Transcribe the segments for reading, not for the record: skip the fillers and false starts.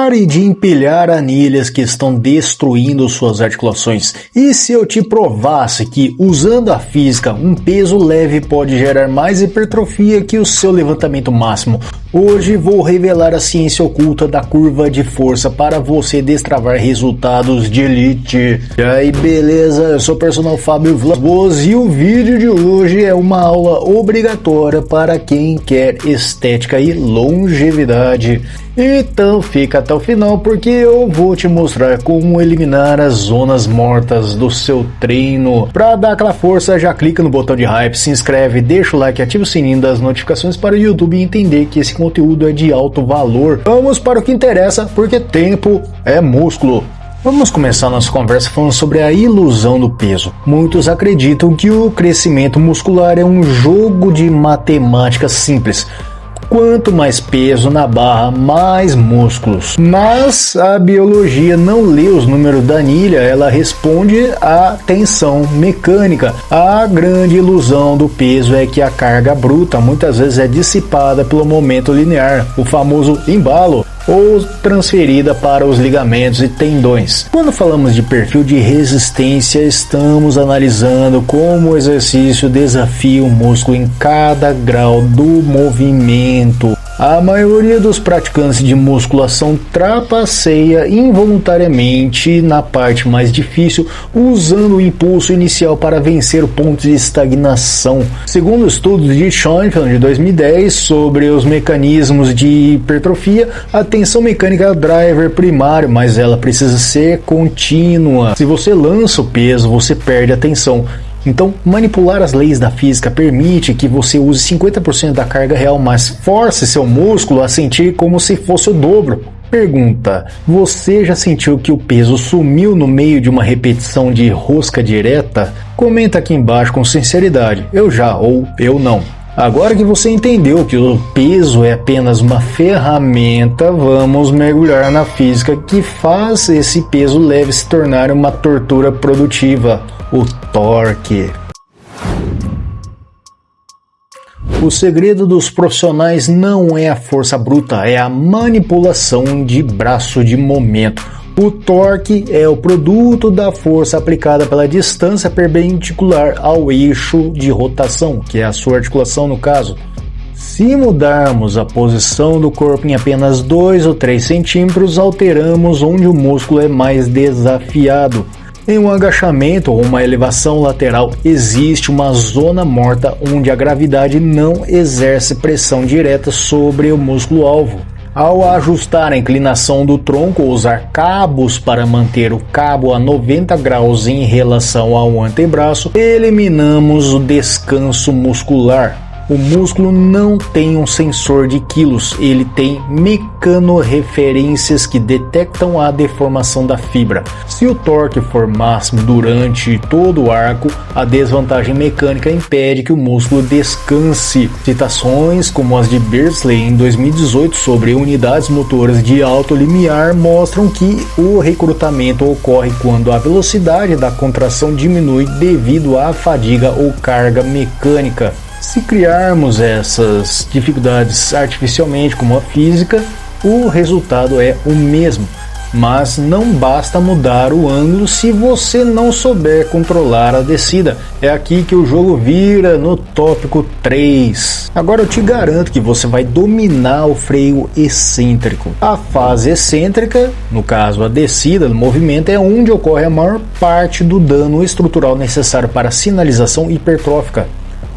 Pare de empilhar anilhas que estão destruindo suas articulações. E se eu te provasse que, usando a física, um peso leve pode gerar mais hipertrofia que o seu levantamento máximo? Hoje vou revelar a ciência oculta da curva de força para você destravar resultados de elite. E aí, beleza? Eu sou o personal Fábio Vlas e o vídeo de hoje é uma aula obrigatória para quem quer estética e longevidade. Então fica até o final porque eu vou te mostrar como eliminar as zonas mortas do seu treino. Para dar aquela força, já clica no botão de hype, se inscreve, deixa o like e ativa o sininho das notificações para o YouTube entender que esse conteúdo é de alto valor. Vamos para o que interessa, porque tempo é músculo. Vamos começar nossa conversa falando sobre a ilusão do peso. Muitos acreditam que o crescimento muscular é um jogo de matemática simples. Quanto mais peso na barra, mais músculos. Mas a biologia não lê os números da anilha, ela responde à tensão mecânica. A grande ilusão do peso é que a carga bruta muitas vezes é dissipada pelo momento linear, o famoso embalo, ou transferida para os ligamentos e tendões. Quando falamos de perfil de resistência, estamos analisando como o exercício desafia o músculo em cada grau do movimento. A maioria dos praticantes de musculação trapaceia involuntariamente na parte mais difícil, usando o impulso inicial para vencer o ponto de estagnação. Segundo o estudo de Schoenfeld de 2010 sobre os mecanismos de hipertrofia, a tensão mecânica é o driver primário, mas ela precisa ser contínua. Se você lança o peso, você perde a tensão. Então, manipular as leis da física permite que você use 50% da carga real, mas force seu músculo a sentir como se fosse o dobro. Pergunta: você já sentiu que o peso sumiu no meio de uma repetição de rosca direta? Comenta aqui embaixo com sinceridade, eu já ou eu não. Agora que você entendeu que o peso é apenas uma ferramenta, vamos mergulhar na física que faz esse peso leve se tornar uma tortura produtiva. O torque. O segredo dos profissionais não é a força bruta, é a manipulação de braço de momento. O torque é o produto da força aplicada pela distância perpendicular ao eixo de rotação, que é a sua articulação no caso. Se mudarmos a posição do corpo em apenas 2 ou 3 centímetros, alteramos onde o músculo é mais desafiado. Em um agachamento ou uma elevação lateral, existe uma zona morta onde a gravidade não exerce pressão direta sobre o músculo-alvo. Ao ajustar a inclinação do tronco ou usar cabos para manter o cabo a 90 graus em relação ao antebraço, eliminamos o descanso muscular. O músculo não tem um sensor de quilos, ele tem mecanorreferências que detectam a deformação da fibra. Se o torque for máximo durante todo o arco, a desvantagem mecânica impede que o músculo descanse. Citações como as de Beardsley em 2018 sobre unidades motoras de alto limiar mostram que o recrutamento ocorre quando a velocidade da contração diminui devido à fadiga ou carga mecânica. Se criarmos essas dificuldades artificialmente como a física, o resultado é o mesmo. Mas não basta mudar o ângulo se você não souber controlar a descida. É aqui que o jogo vira no tópico 3. Agora eu te garanto que você vai dominar o freio excêntrico. A fase excêntrica, no caso a descida do movimento, é onde ocorre a maior parte do dano estrutural necessário para a sinalização hipertrófica.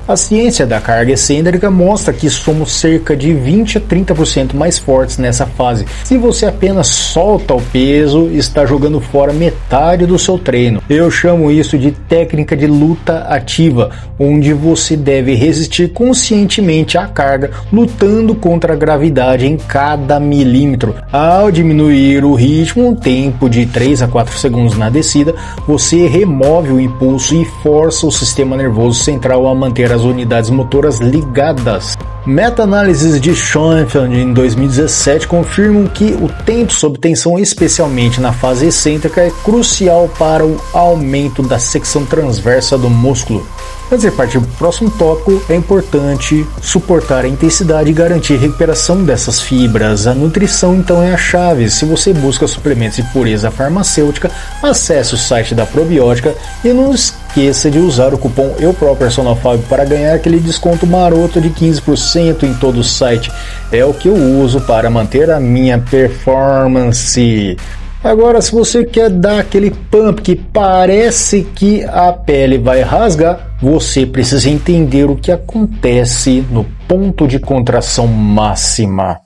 A ciência da carga excêntrica mostra que somos cerca de 20 a 30% mais fortes nessa fase. Se você apenas solta o peso, está jogando fora metade do seu treino. Eu chamo isso de técnica de luta ativa, onde você deve resistir conscientemente à carga, lutando contra a gravidade em cada milímetro. Ao diminuir o ritmo, um tempo de 3 a 4 segundos na descida, você remove o impulso e força o sistema nervoso central a manter as unidades motoras ligadas. Meta-análises de Schoenfeld em 2017 confirmam que o tempo sob tensão, especialmente na fase excêntrica, é crucial para o aumento da secção transversa do músculo. Antes de partir para o próximo tópico, é importante suportar a intensidade e garantir a recuperação dessas fibras. A nutrição então é a chave. Se você busca suplementos de pureza farmacêutica, acesse o site da Probiótica e não esqueça de usar o cupom EUPROPERSONALFABio para ganhar aquele desconto maroto de 15% em todo o site. É o que eu uso para manter a minha performance. Agora, se você quer dar aquele pump que parece que a pele vai rasgar, você precisa entender o que acontece no ponto de contração máxima.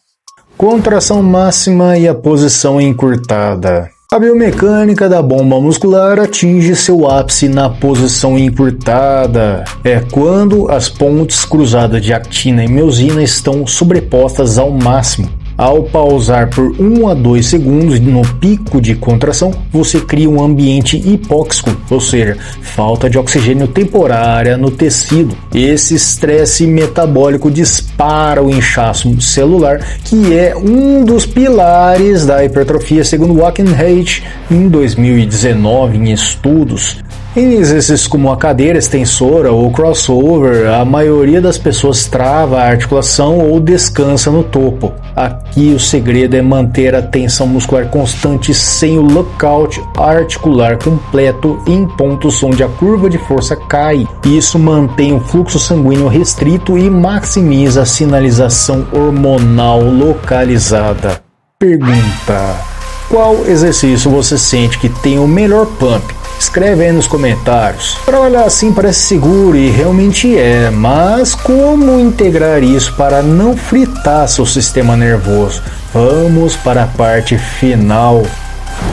Contração máxima e a posição encurtada. A biomecânica da bomba muscular atinge seu ápice na posição encurtada. É quando as pontes cruzadas de actina e miosina estão sobrepostas ao máximo. Ao pausar por 1 a 2 segundos no pico de contração, você cria um ambiente hipóxico, ou seja, falta de oxigênio temporária no tecido. Esse estresse metabólico dispara o inchaço celular, que é um dos pilares da hipertrofia, segundo Wackenheidt em 2019 em estudos. Em exercícios como a cadeira extensora ou crossover, a maioria das pessoas trava a articulação ou descansa no topo. Aqui o segredo é manter a tensão muscular constante sem o lockout articular completo em pontos onde a curva de força cai. Isso mantém o fluxo sanguíneo restrito e maximiza a sinalização hormonal localizada. Pergunta: qual exercício você sente que tem o melhor pump? Escreve aí nos comentários. Para olhar assim parece seguro e realmente é, mas como integrar isso para não fritar seu sistema nervoso? Vamos para a parte final.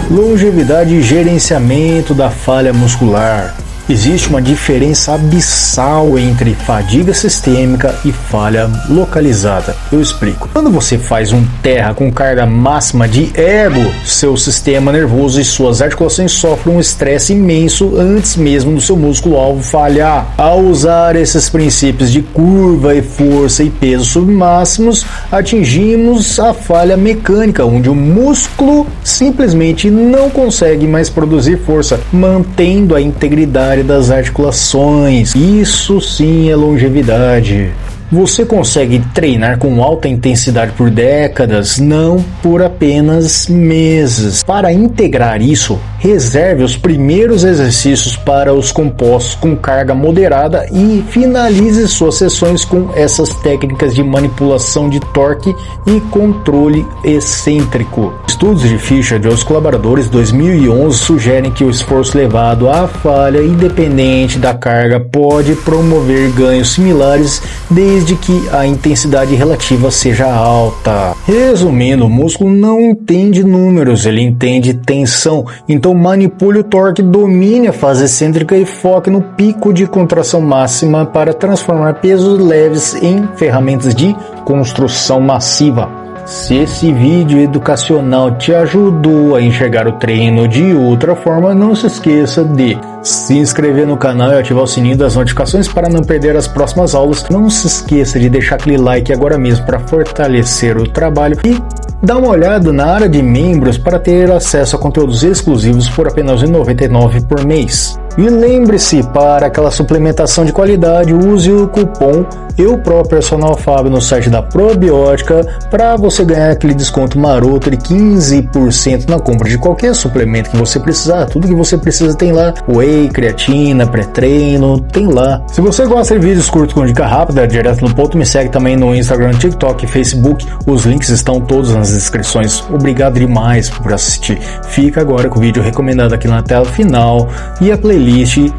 Longevidade e gerenciamento da falha muscular. Existe uma diferença abissal entre fadiga sistêmica e falha localizada. Eu explico. Quando você faz um terra com carga máxima de ergo, seu sistema nervoso e suas articulações sofrem um estresse imenso antes mesmo do seu músculo-alvo falhar. Ao usar esses princípios de curva e força e peso submáximos, atingimos a falha mecânica, onde o músculo simplesmente não consegue mais produzir força, mantendo a integridade das articulações. Isso sim é longevidade. Você consegue treinar com alta intensidade por décadas, não por apenas meses. Para integrar isso, reserve os primeiros exercícios para os compostos com carga moderada e finalize suas sessões com essas técnicas de manipulação de torque e controle excêntrico. Estudos de Fischer e os colaboradores 2011 sugerem que o esforço levado à falha independente da carga pode promover ganhos similares desde que a intensidade relativa seja alta. Resumindo, o músculo não entende números, ele entende tensão. Então manipule o torque, domine a fase excêntrica e foque no pico de contração máxima para transformar pesos leves em ferramentas de construção massiva. Se esse vídeo educacional te ajudou a enxergar o treino de outra forma, não se esqueça de se inscrever no canal e ativar o sininho das notificações para não perder as próximas aulas. Não se esqueça de deixar aquele like agora mesmo para fortalecer o trabalho e dá uma olhada na área de membros para ter acesso a conteúdos exclusivos por apenas R$ 1,99 por mês. E lembre-se, para aquela suplementação de qualidade, use o cupom EUPROPERSONALFABio no site da Probiótica para você ganhar aquele desconto maroto de 15% na compra de qualquer suplemento que você precisar. Tudo que você precisa tem lá, whey, creatina, pré-treino, tem lá. Se você gosta de vídeos curtos com dica rápida, direto no ponto, me segue também no Instagram, TikTok e Facebook. Os links estão todos nas descrições. Obrigado demais por assistir. Fica agora com o vídeo recomendado aqui na tela final e a playlist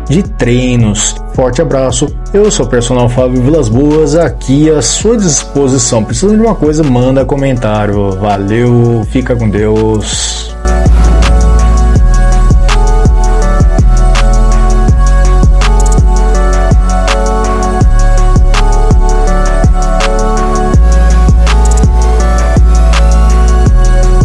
de treinos. Forte abraço, eu sou o Personal Fábio Vilas Boas, aqui à sua disposição. Precisando de uma coisa, manda comentário. Valeu, fica com Deus.